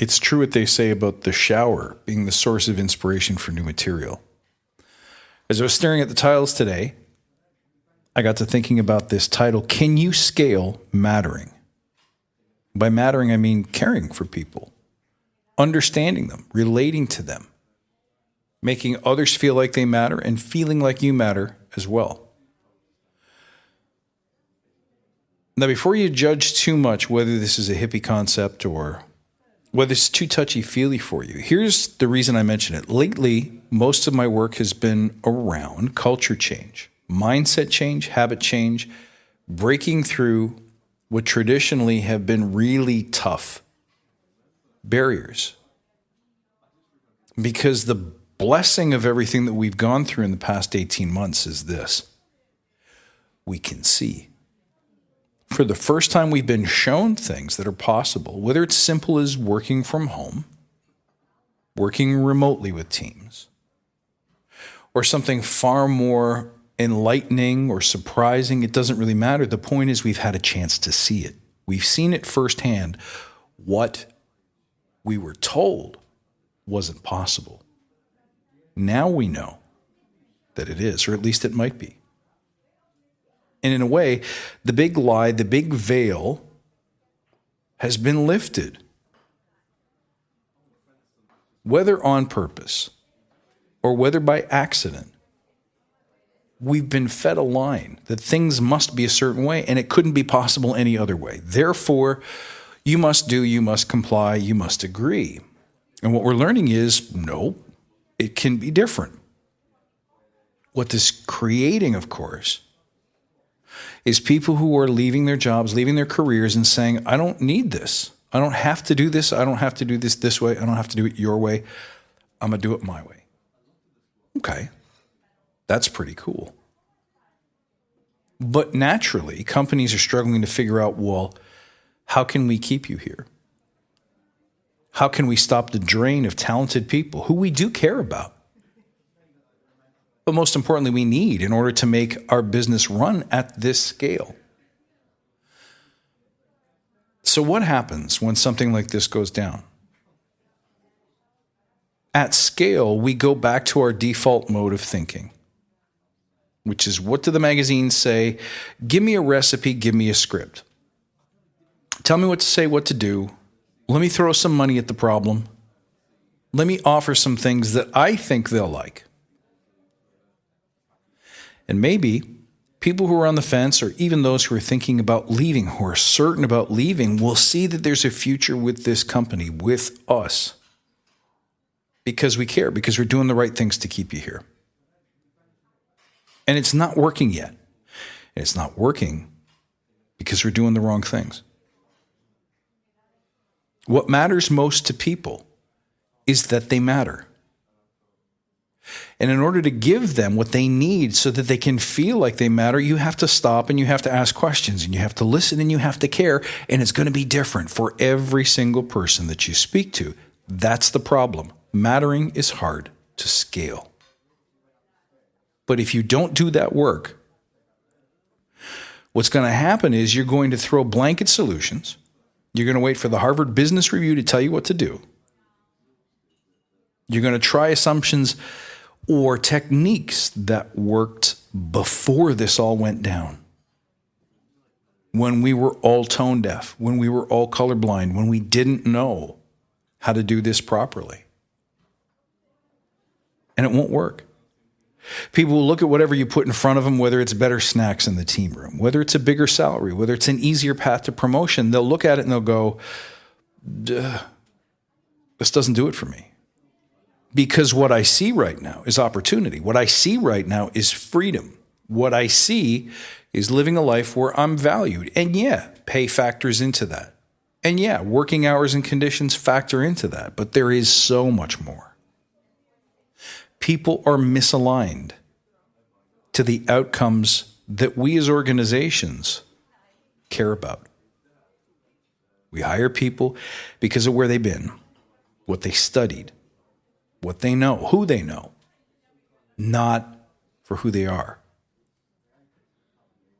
It's true what they say about the shower being the source of inspiration for new material. As I was staring at the titles today, I got to thinking about this title, Can You Scale Mattering? By mattering, I mean caring for people, understanding them, relating to them, making others feel like they matter and feeling like you matter as well. Now, before you judge too much whether this is a hippie concept or whether it's too touchy-feely for you, here's the reason I mention it. Lately, most of my work has been around culture change, mindset change, habit change, breaking through what traditionally have been really tough barriers. Because the blessing of everything that we've gone through in the past 18 months is this. We can see. For the first time, we've been shown things that are possible, whether it's simple as working from home, working remotely with teams, or something far more enlightening or surprising. It doesn't really matter. The point is we've had a chance to see it. We've seen it firsthand. What we were told wasn't possible. Now we know that it is, or at least it might be. And in a way, the big lie, the big veil has been lifted. Whether on purpose or whether by accident, we've been fed a line that things must be a certain way and it couldn't be possible any other way. Therefore, you must do, you must comply, you must agree. And what we're learning is, no, it can be different. What this creating, of course, is people who are leaving their jobs, leaving their careers and saying, I don't need this. I don't have to do this. I don't have to do this way. I don't have to do it your way. I'm going to do it my way. Okay. That's pretty cool. But naturally, companies are struggling to figure out, well, how can we keep you here? How can we stop the drain of talented people who we do care about? But most importantly, we need in order to make our business run at this scale. So what happens when something like this goes down? At scale, we go back to our default mode of thinking, which is, what do the magazines say? Give me a recipe, give me a script. Tell me what to say, what to do. Let me throw some money at the problem. Let me offer some things that I think they'll like. And maybe people who are on the fence, or even those who are thinking about leaving, who are certain about leaving, will see that there's a future with this company, with us. Because we care, because we're doing the right things to keep you here. And it's not working yet. And it's not working because we're doing the wrong things. What matters most to people is that they matter. And in order to give them what they need so that they can feel like they matter, you have to stop and you have to ask questions and you have to listen and you have to care. And it's going to be different for every single person that you speak to. That's the problem. Mattering is hard to scale. But if you don't do that work, what's going to happen is you're going to throw blanket solutions. You're going to wait for the Harvard Business Review to tell you what to do. You're going to try assumptions or techniques that worked before this all went down. When we were all tone deaf, when we were all colorblind, when we didn't know how to do this properly. And it won't work. People will look at whatever you put in front of them, whether it's better snacks in the team room, whether it's a bigger salary, whether it's an easier path to promotion. They'll look at it and they'll go, duh, this doesn't do it for me. Because what I see right now is opportunity. What I see right now is freedom. What I see is living a life where I'm valued. And yeah, pay factors into that. And yeah, working hours and conditions factor into that. But there is so much more. People are misaligned to the outcomes that we as organizations care about. We hire people because of where they've been, what they studied, what they know, who they know, not for who they are.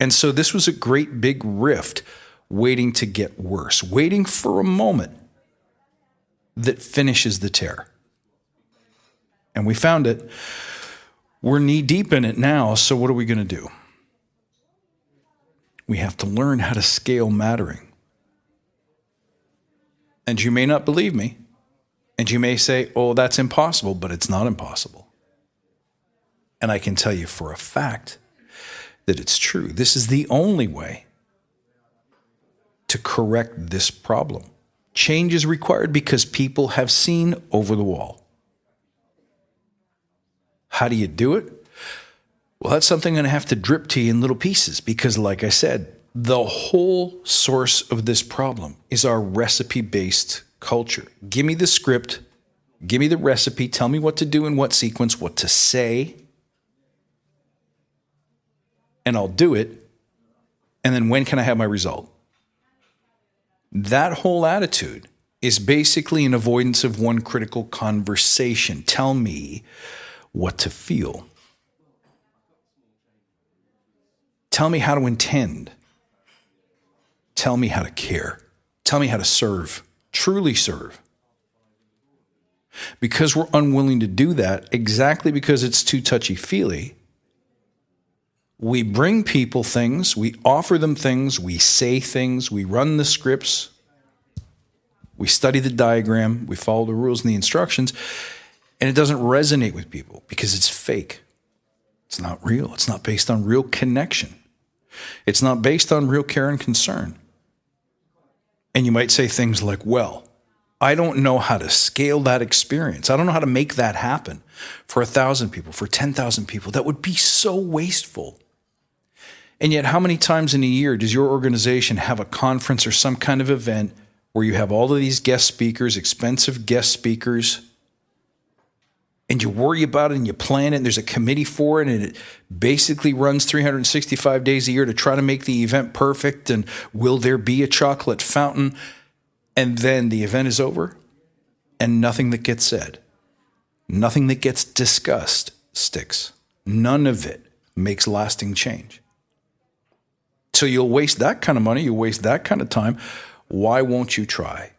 And so this was a great big rift waiting to get worse, waiting for a moment that finishes the tear. And we found it. We're knee deep in it now, so what are we going to do? We have to learn how to scale mattering. And you may not believe me, and you may say, oh, that's impossible, but it's not impossible. And I can tell you for a fact that it's true. This is the only way to correct this problem. Change is required because people have seen over the wall. How do you do it? Well, that's something I'm going to have to drip to you in little pieces because, like I said, the whole source of this problem is our recipe-based culture. Give me the script, give me the recipe, tell me what to do in what sequence, what to say, and I'll do it. And then when can I have my result? That whole attitude is basically an avoidance of one critical conversation. Tell me what to feel. Tell me how to intend. Tell me how to care. Tell me how to serve, truly serve. Because we're unwilling to do that, exactly because it's too touchy-feely, we bring people things, we offer them things, we say things, we run the scripts, we study the diagram, we follow the rules and the instructions, and it doesn't resonate with people because it's fake. It's not real. It's not based on real connection. It's not based on real care and concern. And you might say things like, well, I don't know how to scale that experience. I don't know how to make that happen for 1,000 people, for 10,000 people. That would be so wasteful. And yet, how many times in a year does your organization have a conference or some kind of event where you have all of these guest speakers, expensive guest speakers, and you worry about it and you plan it and there's a committee for it and it basically runs 365 days a year to try to make the event perfect and will there be a chocolate fountain? And then the event is over and nothing that gets said, nothing that gets discussed sticks. None of it makes lasting change. So you'll waste that kind of money, you'll waste that kind of time. Why won't you try?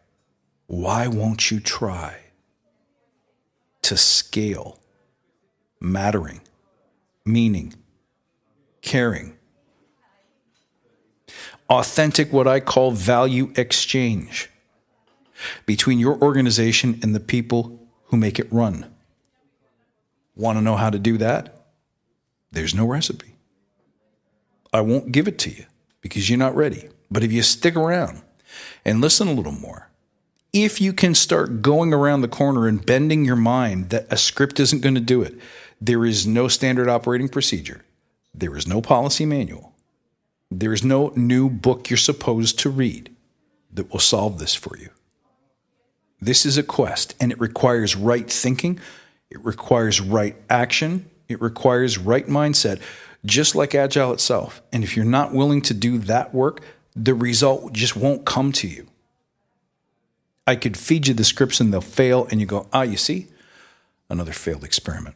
Why won't you try to scale mattering, meaning, caring, authentic, what I call value exchange between your organization and the people who make it run? Want to know how to do that? There's no recipe. I won't give it to you because you're not ready. But if you stick around and listen a little more, if you can start going around the corner and bending your mind that a script isn't going to do it, there is no standard operating procedure. There is no policy manual. There is no new book you're supposed to read that will solve this for you. This is a quest, and it requires right thinking. It requires right action. It requires right mindset, just like Agile itself. And if you're not willing to do that work, the result just won't come to you. I could feed you the scripts and they'll fail, and you go, you see, another failed experiment.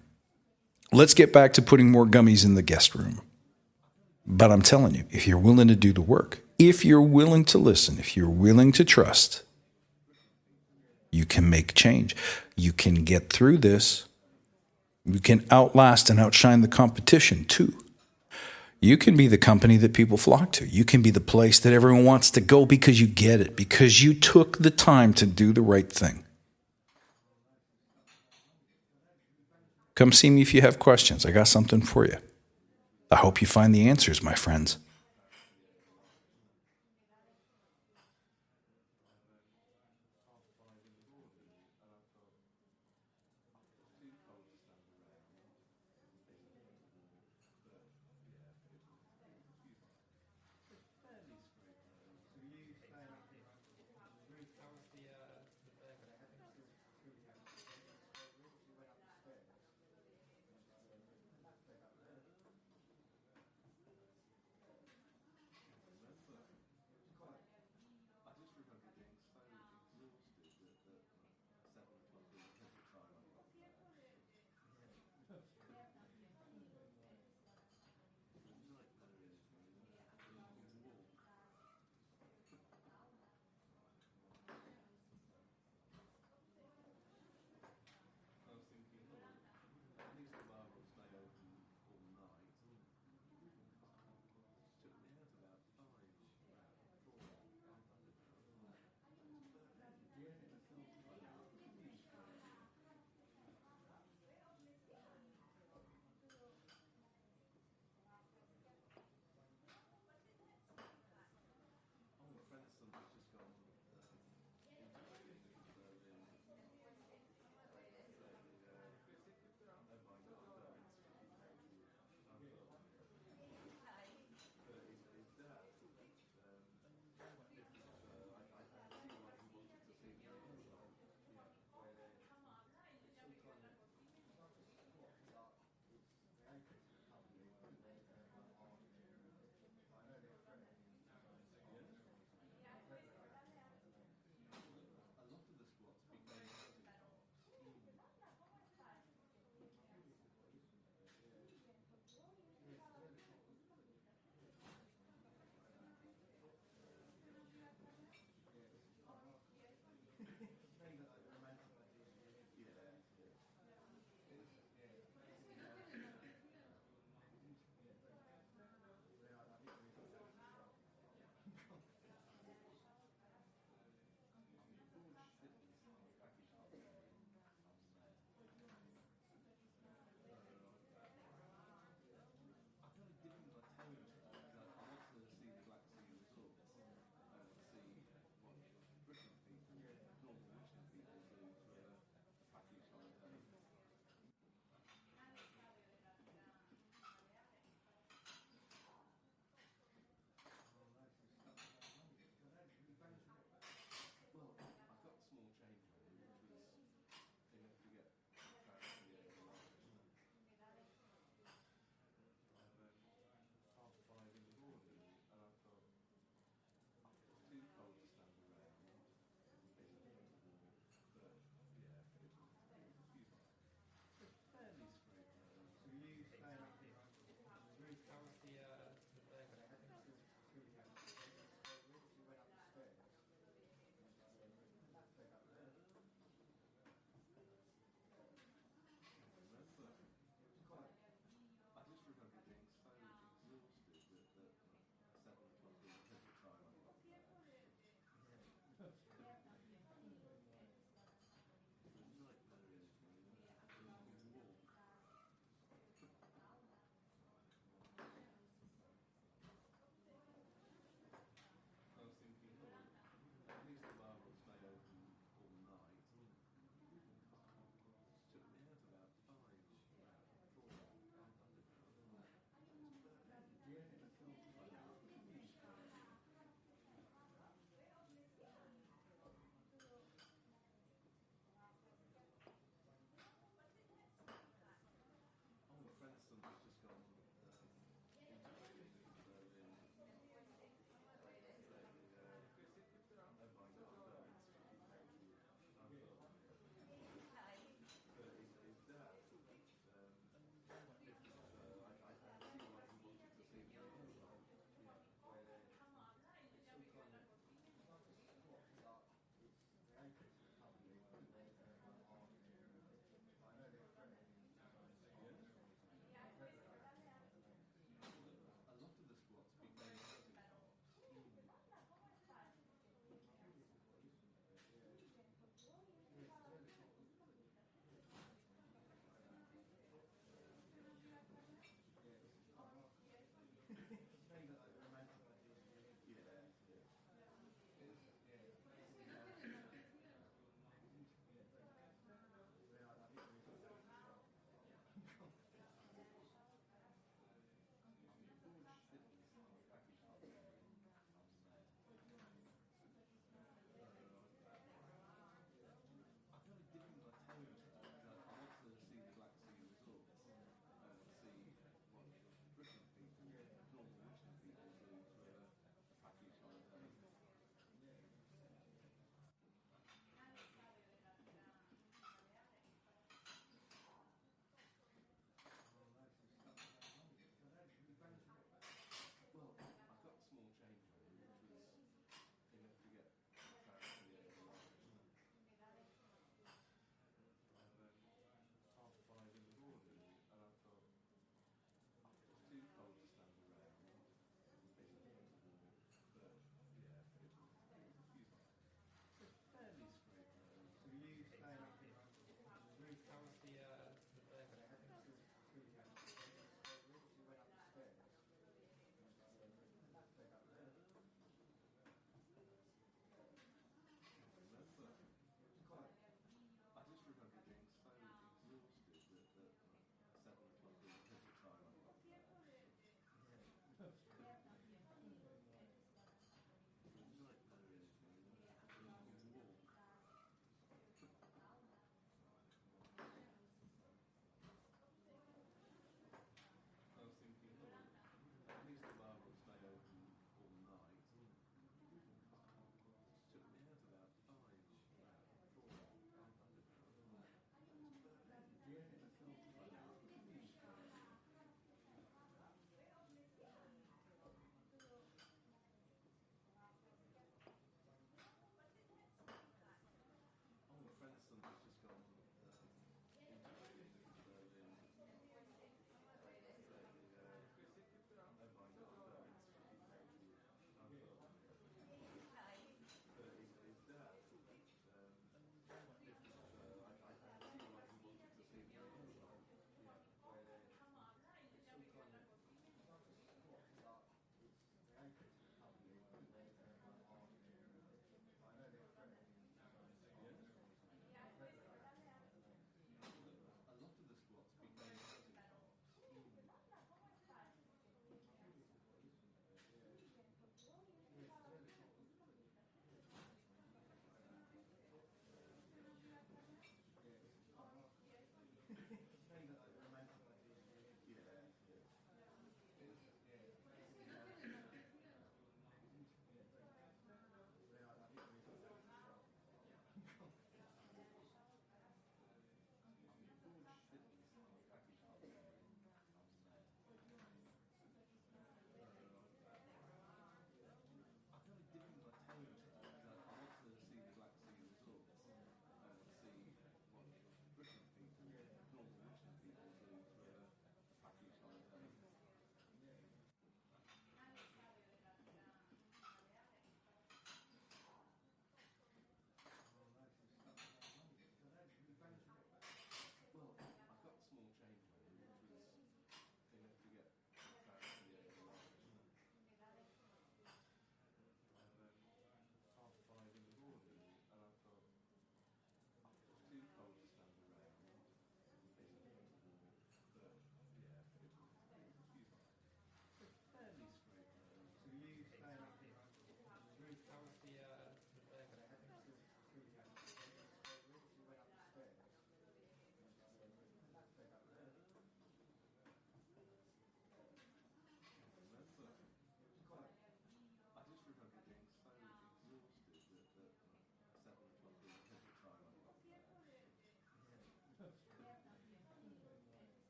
Let's get back to putting more gummies in the guest room. But I'm telling you, if you're willing to do the work, if you're willing to listen, if you're willing to trust, you can make change. You can get through this. You can outlast and outshine the competition too. You can be the company that people flock to. You can be the place that everyone wants to go because you get it, because you took the time to do the right thing. Come see me if you have questions. I got something for you. I hope you find the answers, my friends.